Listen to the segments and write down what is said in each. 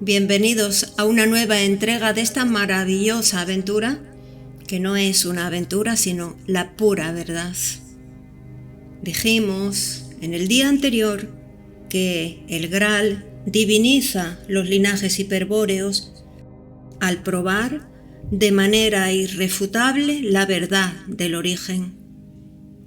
Bienvenidos a una nueva entrega de esta maravillosa aventura, que no es una aventura sino la pura verdad. Dijimos en el día anterior que el Graal diviniza los linajes hiperbóreos al probar de manera irrefutable la verdad del origen,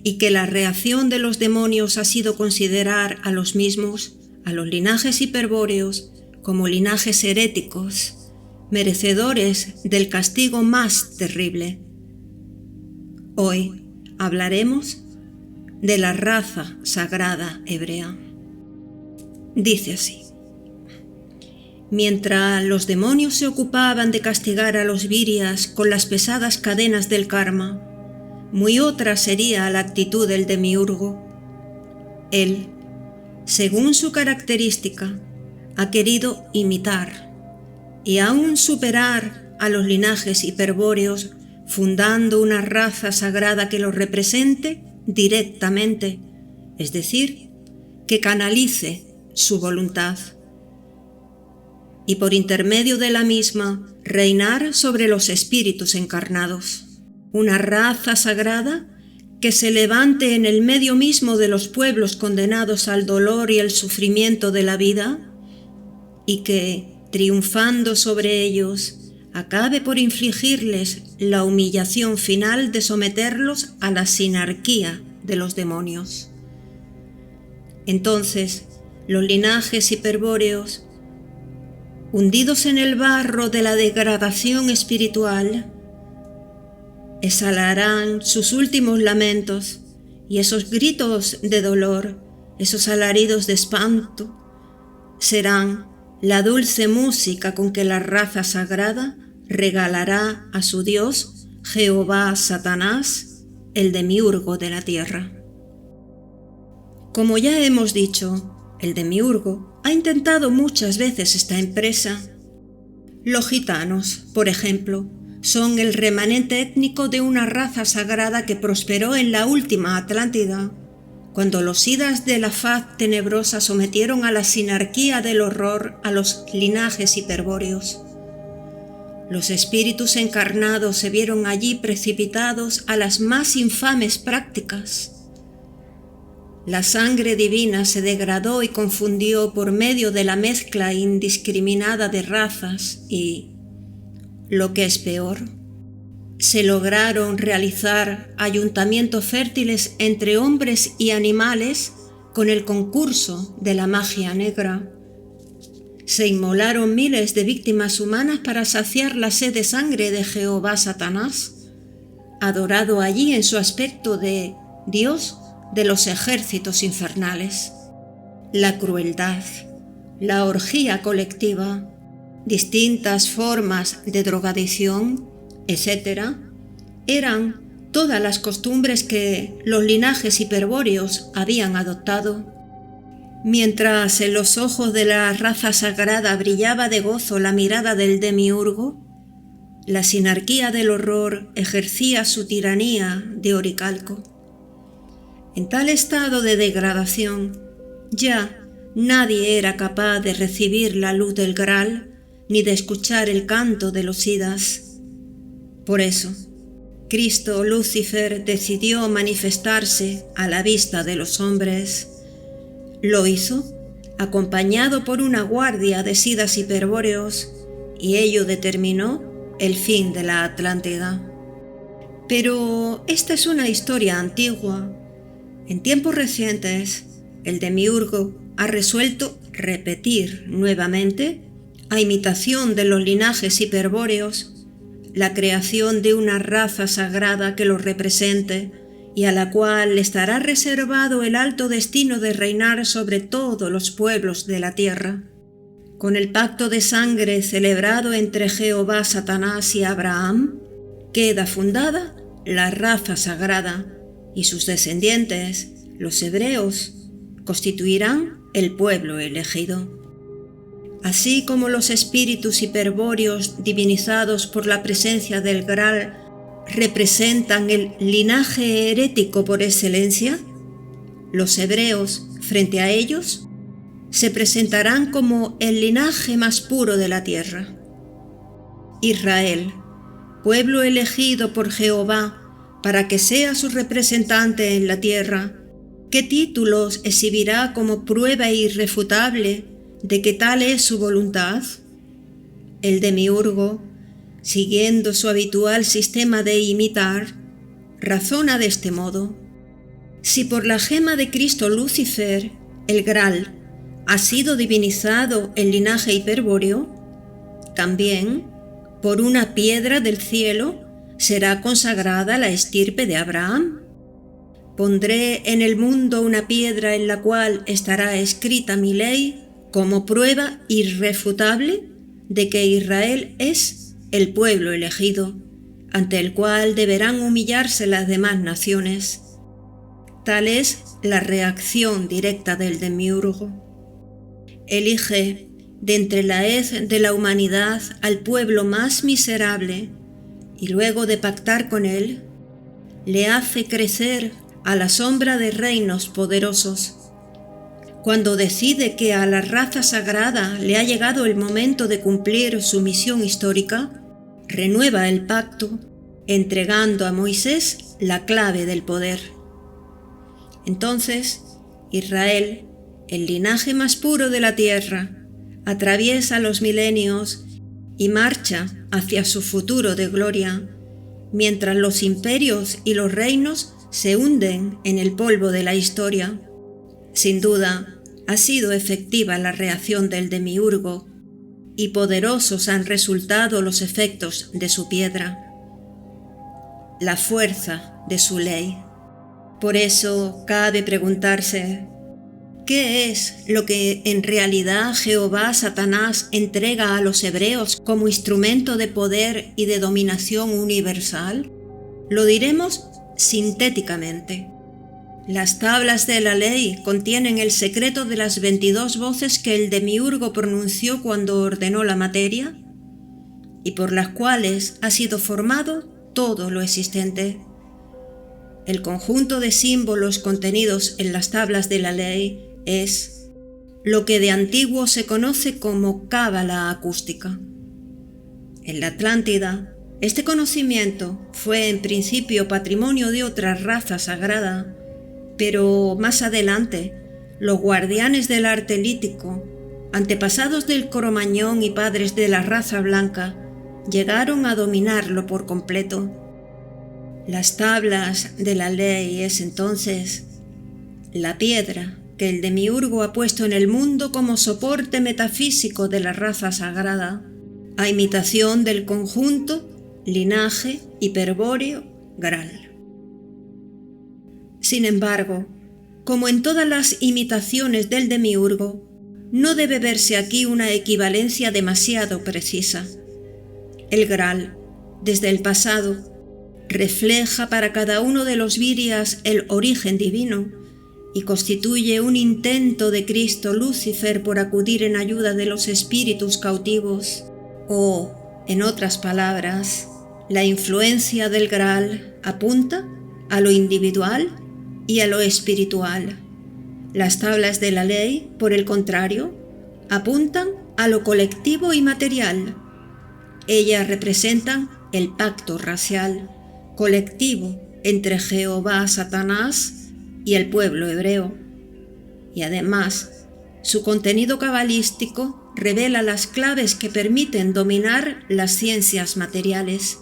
y que la reacción de los demonios ha sido considerar a los mismos, a los linajes hiperbóreos, como linajes heréticos, merecedores del castigo más terrible. Hoy hablaremos de la raza sagrada hebrea. Dice así: mientras los demonios se ocupaban de castigar a los virias con las pesadas cadenas del karma, muy otra sería la actitud del demiurgo. Él, según su característica, ha querido imitar y aún superar a los linajes hiperbóreos, fundando una raza sagrada que los represente directamente, es decir, que canalice su voluntad, y por intermedio de la misma reinar sobre los espíritus encarnados. Una raza sagrada que se levante en el medio mismo de los pueblos condenados al dolor y el sufrimiento de la vida, y que, triunfando sobre ellos, acabe por infligirles la humillación final de someterlos a la sinarquía de los demonios. Entonces, los linajes hiperbóreos, hundidos en el barro de la degradación espiritual, exhalarán sus últimos lamentos, y esos gritos de dolor, esos alaridos de espanto, serán la dulce música con que la raza sagrada regalará a su Dios, Jehová Satanás, el demiurgo de la tierra. Como ya hemos dicho, el demiurgo ha intentado muchas veces esta empresa. Los gitanos, por ejemplo, son el remanente étnico de una raza sagrada que prosperó en la última Atlántida, cuando los idas de la faz tenebrosa sometieron a la sinarquía del horror a los linajes hiperbóreos. Los espíritus encarnados se vieron allí precipitados a las más infames prácticas. La sangre divina se degradó y confundió por medio de la mezcla indiscriminada de razas y, lo que es peor, se lograron realizar ayuntamientos fértiles entre hombres y animales con el concurso de la magia negra. Se inmolaron miles de víctimas humanas para saciar la sed de sangre de Jehová Satanás, adorado allí en su aspecto de Dios de los ejércitos infernales. La crueldad, la orgía colectiva, distintas formas de drogadicción, etc., eran todas las costumbres que los linajes hiperbóreos habían adoptado. Mientras en los ojos de la raza sagrada brillaba de gozo la mirada del demiurgo, la sinarquía del horror ejercía su tiranía de oricalco. En tal estado de degradación, ya nadie era capaz de recibir la luz del Graal ni de escuchar el canto de los idas. Por eso, Cristo Lucifer decidió manifestarse a la vista de los hombres. Lo hizo acompañado por una guardia de sidas hiperbóreos, y ello determinó el fin de la Atlántida. Pero esta es una historia antigua. En tiempos recientes, el demiurgo ha resuelto repetir nuevamente, a imitación de los linajes hiperbóreos, la creación de una raza sagrada que los represente y a la cual le estará reservado el alto destino de reinar sobre todos los pueblos de la tierra. Con el pacto de sangre celebrado entre Jehová Satanás y Abraham, queda fundada la raza sagrada, y sus descendientes, los hebreos, constituirán el pueblo elegido. Así como los espíritus hiperbóreos divinizados por la presencia del Graal representan el linaje herético por excelencia, los hebreos, frente a ellos, se presentarán como el linaje más puro de la tierra. Israel, pueblo elegido por Jehová para que sea su representante en la tierra, ¿qué títulos exhibirá como prueba irrefutable de que tal es su voluntad? El demiurgo, siguiendo su habitual sistema de imitar, razona de este modo: si por la gema de Cristo Lucifer, el Graal, ha sido divinizado el linaje hiperbóreo, también por una piedra del cielo será consagrada la estirpe de Abraham. Pondré en el mundo una piedra en la cual estará escrita mi ley como prueba irrefutable de que Israel es el pueblo elegido, ante el cual deberán humillarse las demás naciones. Tal es la reacción directa del demiurgo. Elige de entre la hez de la humanidad al pueblo más miserable y luego de pactar con él, le hace crecer a la sombra de reinos poderosos. Cuando decide que a la raza sagrada le ha llegado el momento de cumplir su misión histórica, renueva el pacto, entregando a Moisés la clave del poder. Entonces, Israel, el linaje más puro de la tierra, atraviesa los milenios y marcha hacia su futuro de gloria, mientras los imperios y los reinos se hunden en el polvo de la historia. Sin duda, ha sido efectiva la reacción del demiurgo y poderosos han resultado los efectos de su piedra, la fuerza de su ley. Por eso cabe preguntarse: ¿qué es lo que en realidad Jehová Satanás entrega a los hebreos como instrumento de poder y de dominación universal? Lo diremos sintéticamente. Las tablas de la ley contienen el secreto de las 22 voces que el demiurgo pronunció cuando ordenó la materia y por las cuales ha sido formado todo lo existente. El conjunto de símbolos contenidos en las tablas de la ley es lo que de antiguo se conoce como cábala acústica. En la Atlántida, este conocimiento fue en principio patrimonio de otra raza sagrada, pero más adelante, los guardianes del arte lítico, antepasados del Cromañón y padres de la raza blanca, llegaron a dominarlo por completo. Las tablas de la ley es entonces la piedra que el demiurgo ha puesto en el mundo como soporte metafísico de la raza sagrada, a imitación del conjunto, linaje hiperbóreo, Graal. Sin embargo, como en todas las imitaciones del demiurgo, no debe verse aquí una equivalencia demasiado precisa. El Graal, desde el pasado, refleja para cada uno de los virias el origen divino y constituye un intento de Cristo Lucifer por acudir en ayuda de los espíritus cautivos, o, en otras palabras, la influencia del Graal apunta a lo individual y a lo espiritual. Las tablas de la ley, por el contrario, apuntan a lo colectivo y material. Ellas representan el pacto racial, colectivo entre Jehová, Satanás y el pueblo hebreo. Y además, su contenido cabalístico revela las claves que permiten dominar las ciencias materiales.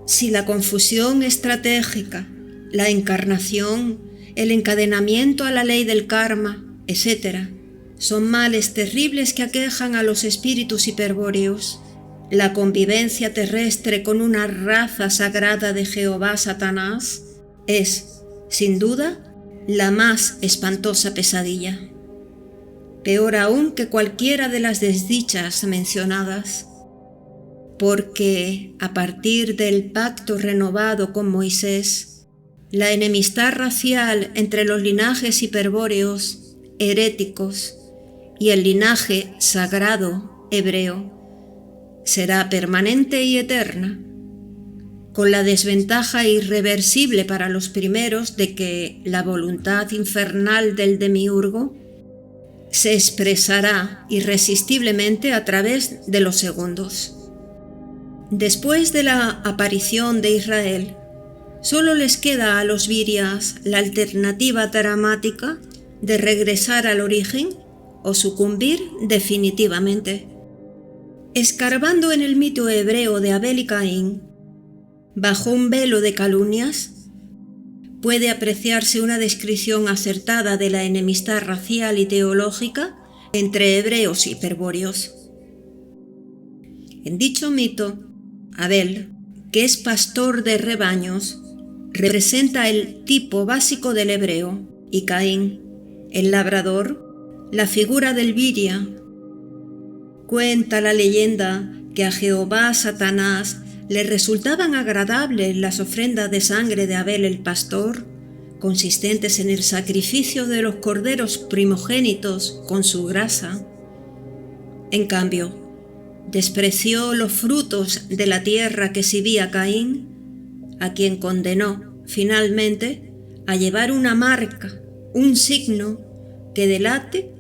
Si la confusión estratégica, la encarnación, el encadenamiento a la ley del karma, etc., son males terribles que aquejan a los espíritus hiperbóreos, la convivencia terrestre con una raza sagrada de Jehová Satanás es, sin duda, la más espantosa pesadilla. Peor aún que cualquiera de las desdichas mencionadas, porque a partir del pacto renovado con Moisés, la enemistad racial entre los linajes hiperbóreos, heréticos, y el linaje sagrado hebreo será permanente y eterna, con la desventaja irreversible para los primeros de que la voluntad infernal del demiurgo se expresará irresistiblemente a través de los segundos. Después de la aparición de Israel, solo les queda a los virias la alternativa dramática de regresar al origen o sucumbir definitivamente. Escarbando en el mito hebreo de Abel y Caín, bajo un velo de calumnias, puede apreciarse una descripción acertada de la enemistad racial y teológica entre hebreos y hiperbóreos. En dicho mito, Abel, que es pastor de rebaños, representa el tipo básico del hebreo, y Caín, el labrador, la figura del viria. Cuenta la leyenda que a Jehová Satanás le resultaban agradables las ofrendas de sangre de Abel el pastor, consistentes en el sacrificio de los corderos primogénitos con su grasa. En cambio, despreció los frutos de la tierra que exhibía Caín, a quien condenó finalmente a llevar una marca, un signo que delate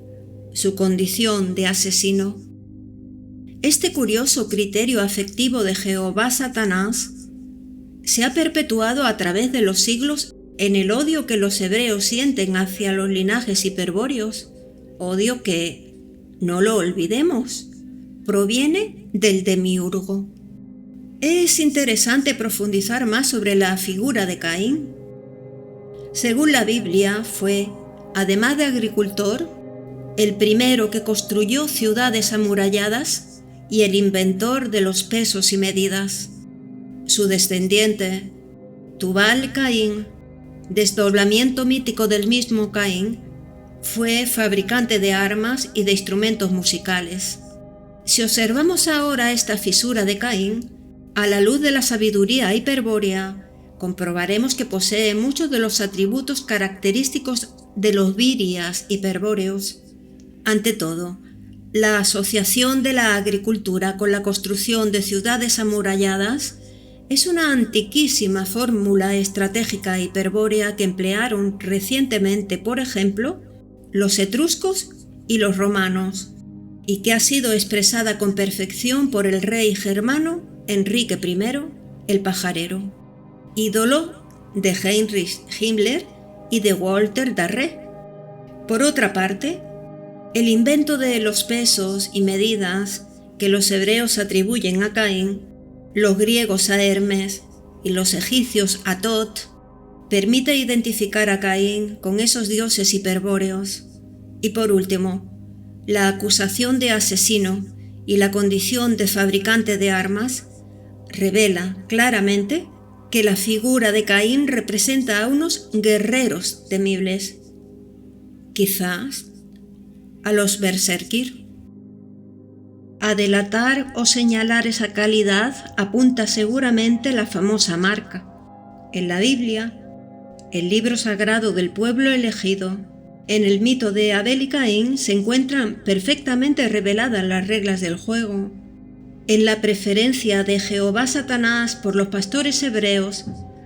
su condición de asesino. Este curioso criterio afectivo de Jehová Satanás se ha perpetuado a través de los siglos en el odio que los hebreos sienten hacia los linajes hiperbóreos, odio que, no lo olvidemos, proviene del demiurgo. Es interesante profundizar más sobre la figura de Caín. Según la Biblia, fue, además de agricultor, el primero que construyó ciudades amuralladas y el inventor de los pesos y medidas. Su descendiente, Tubal-Caín, desdoblamiento mítico del mismo Caín, fue fabricante de armas y de instrumentos musicales. Si observamos ahora esta fisura de Caín, a la luz de la sabiduría hiperbórea, comprobaremos que posee muchos de los atributos característicos de los virias hiperbóreos. Ante todo, la asociación de la agricultura con la construcción de ciudades amuralladas es una antiquísima fórmula estratégica hiperbórea que emplearon recientemente, por ejemplo, los etruscos y los romanos, y que ha sido expresada con perfección por el rey germano Enrique I, el pajarero, ídolo de Heinrich Himmler y de Walter Darré. Por otra parte, el invento de los pesos y medidas que los hebreos atribuyen a Caín, los griegos a Hermes y los egipcios a Tot, permite identificar a Caín con esos dioses hiperbóreos. Y por último, la acusación de asesino y la condición de fabricante de armas revela claramente que la figura de Caín representa a unos guerreros temibles, quizás a los berserkir. A delatar o señalar esa calidad apunta seguramente la famosa marca. En la Biblia, el libro sagrado del pueblo elegido, en el mito de Abel y Caín se encuentran perfectamente reveladas las reglas del juego. En la preferencia de Jehová Satanás por los pastores hebreos,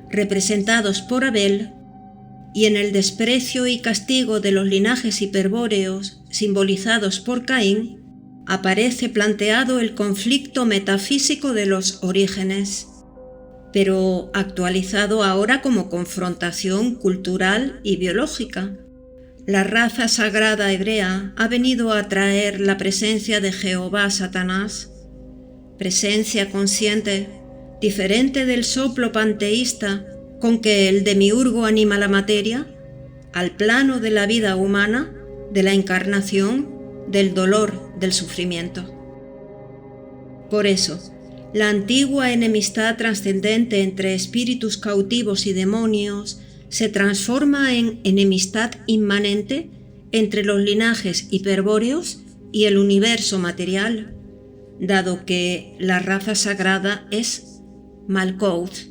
representados por Abel, y en el desprecio y castigo de los linajes hiperbóreos, simbolizados por Caín, aparece planteado el conflicto metafísico de los orígenes, pero actualizado ahora como confrontación cultural y biológica. La raza sagrada hebrea ha venido a traer la presencia de Jehová Satanás, presencia consciente, diferente del soplo panteísta con que el demiurgo anima la materia, al plano de la vida humana, de la encarnación, del dolor, del sufrimiento. Por eso, la antigua enemistad trascendente entre espíritus cautivos y demonios se transforma en enemistad inmanente entre los linajes hiperbóreos y el universo material, dado que la raza sagrada es Malkuth,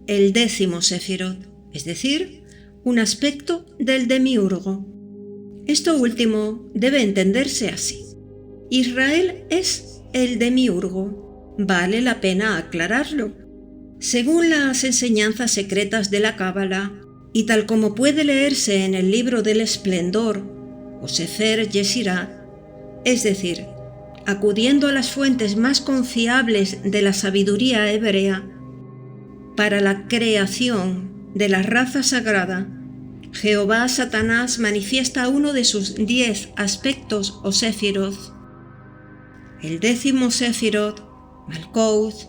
el 10º Sefirot, es decir, un aspecto del demiurgo. Esto último debe entenderse así. Israel es el demiurgo. Vale la pena aclararlo. Según las enseñanzas secretas de la Cábala, y tal como puede leerse en el libro del Esplendor o Sefer Yeshirah, es decir, acudiendo a las fuentes más confiables de la sabiduría hebrea, para la creación de la raza sagrada, Jehová Satanás manifiesta uno de sus 10 aspectos o Sefirot. El 10º Sefirot, Malkuth,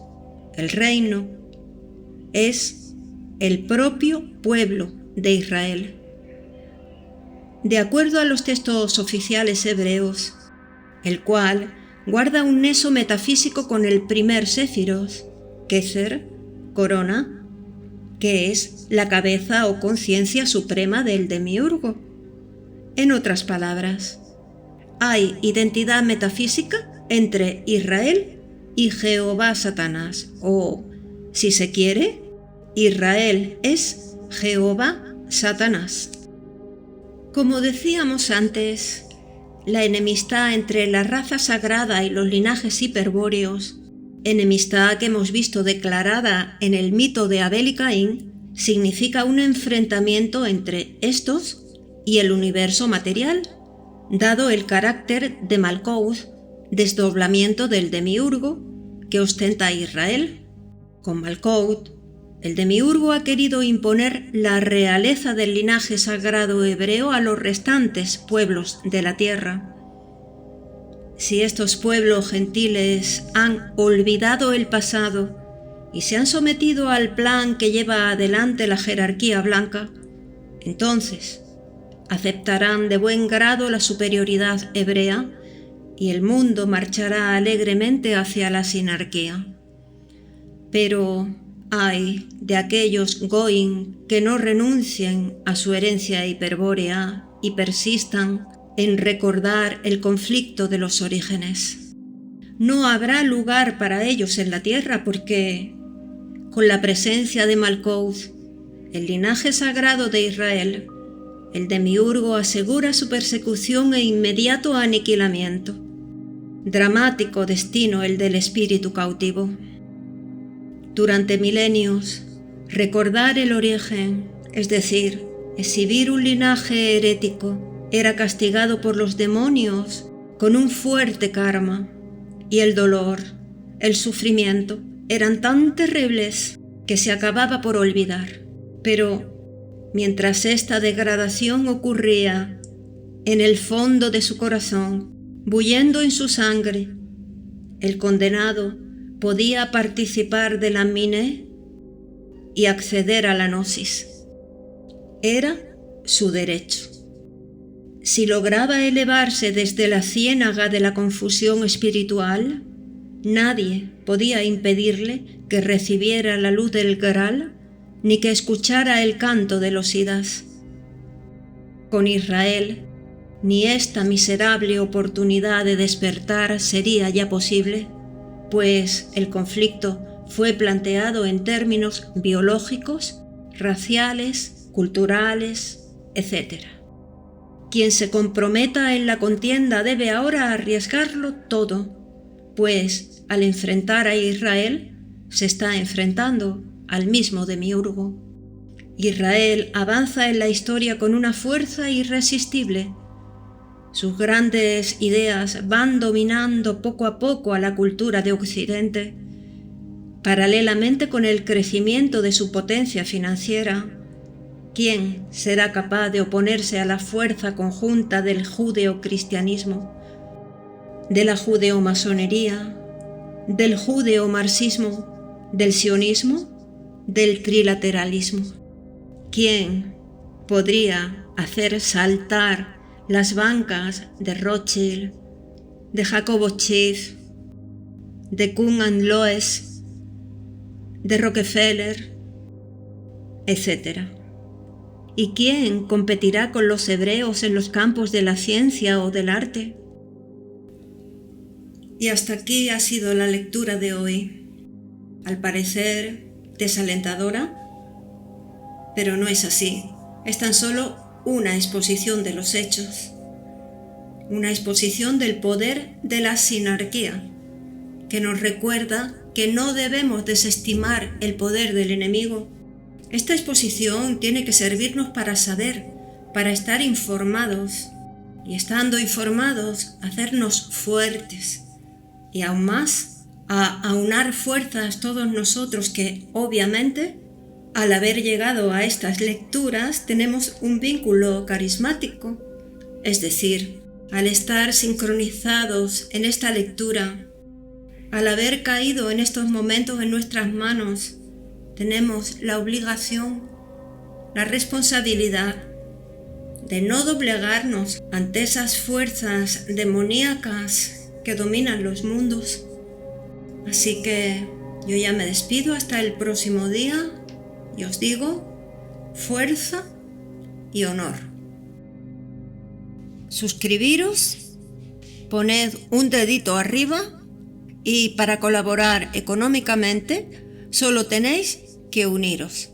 el reino, es el propio pueblo de Israel. De acuerdo a los textos oficiales hebreos, el cual guarda un nexo metafísico con el primer Sefirot, Keter, corona, que es la cabeza o conciencia suprema del demiurgo. En otras palabras, hay identidad metafísica entre Israel y Jehová Satanás, o, si se quiere, Israel es Jehová Satanás. Como decíamos antes, la enemistad entre la raza sagrada y los linajes hiperbóreos, enemistad que hemos visto declarada en el mito de Abel y Caín, significa un enfrentamiento entre estos y el universo material, dado el carácter de Malkuth, desdoblamiento del demiurgo que ostenta Israel. Con Malkuth, el demiurgo ha querido imponer la realeza del linaje sagrado hebreo a los restantes pueblos de la tierra. Si estos pueblos gentiles han olvidado el pasado y se han sometido al plan que lleva adelante la jerarquía blanca, entonces aceptarán de buen grado la superioridad hebrea y el mundo marchará alegremente hacia la sinarquía. Pero ay de aquellos goim que no renuncien a su herencia hiperbórea y persistan en recordar el conflicto de los orígenes. No habrá lugar para ellos en la tierra porque, con la presencia de Malkuth, el linaje sagrado de Israel, el demiurgo asegura su persecución e inmediato aniquilamiento. Dramático destino el del espíritu cautivo. Durante milenios, recordar el origen, es decir, exhibir un linaje herético, era castigado por los demonios con un fuerte karma, y el dolor, el sufrimiento, eran tan terribles que se acababa por olvidar. Pero mientras esta degradación ocurría en el fondo de su corazón, bullendo en su sangre, el condenado podía participar de la miné y acceder a la gnosis. Era su derecho. Si lograba elevarse desde la ciénaga de la confusión espiritual, nadie podía impedirle que recibiera la luz del Graal ni que escuchara el canto de los Idas. Con Israel, ni esta miserable oportunidad de despertar sería ya posible, pues el conflicto fue planteado en términos biológicos, raciales, culturales, etc. Quien se comprometa en la contienda debe ahora arriesgarlo todo, pues al enfrentar a Israel se está enfrentando al mismo demiurgo. Israel avanza en la historia con una fuerza irresistible. Sus grandes ideas van dominando poco a poco a la cultura de Occidente, paralelamente con el crecimiento de su potencia financiera. ¿Quién será capaz de oponerse a la fuerza conjunta del judeocristianismo, de la judeomasonería, del judeomarxismo, del sionismo, del trilateralismo? ¿Quién podría hacer saltar las bancas de Rothschild, de Jacobo Schiff, de Kuhn and Loes, de Rockefeller, etc.? ¿Y quién competirá con los hebreos en los campos de la ciencia o del arte? Y hasta aquí ha sido la lectura de hoy. Al parecer desalentadora, pero no es así. Es tan solo una exposición de los hechos, una exposición del poder de la sinarquía, que nos recuerda que no debemos desestimar el poder del enemigo. Esta exposición tiene que servirnos para saber, para estar informados, y estando informados, hacernos fuertes y aún más, a aunar fuerzas todos nosotros que, obviamente, al haber llegado a estas lecturas, tenemos un vínculo carismático, es decir, al estar sincronizados en esta lectura, al haber caído en estos momentos en nuestras manos, tenemos la obligación, la responsabilidad de no doblegarnos ante esas fuerzas demoníacas que dominan los mundos. Así que yo ya me despido hasta el próximo día y os digo fuerza y honor. Suscribiros, poned un dedito arriba y para colaborar económicamente solo tenéis que uniros.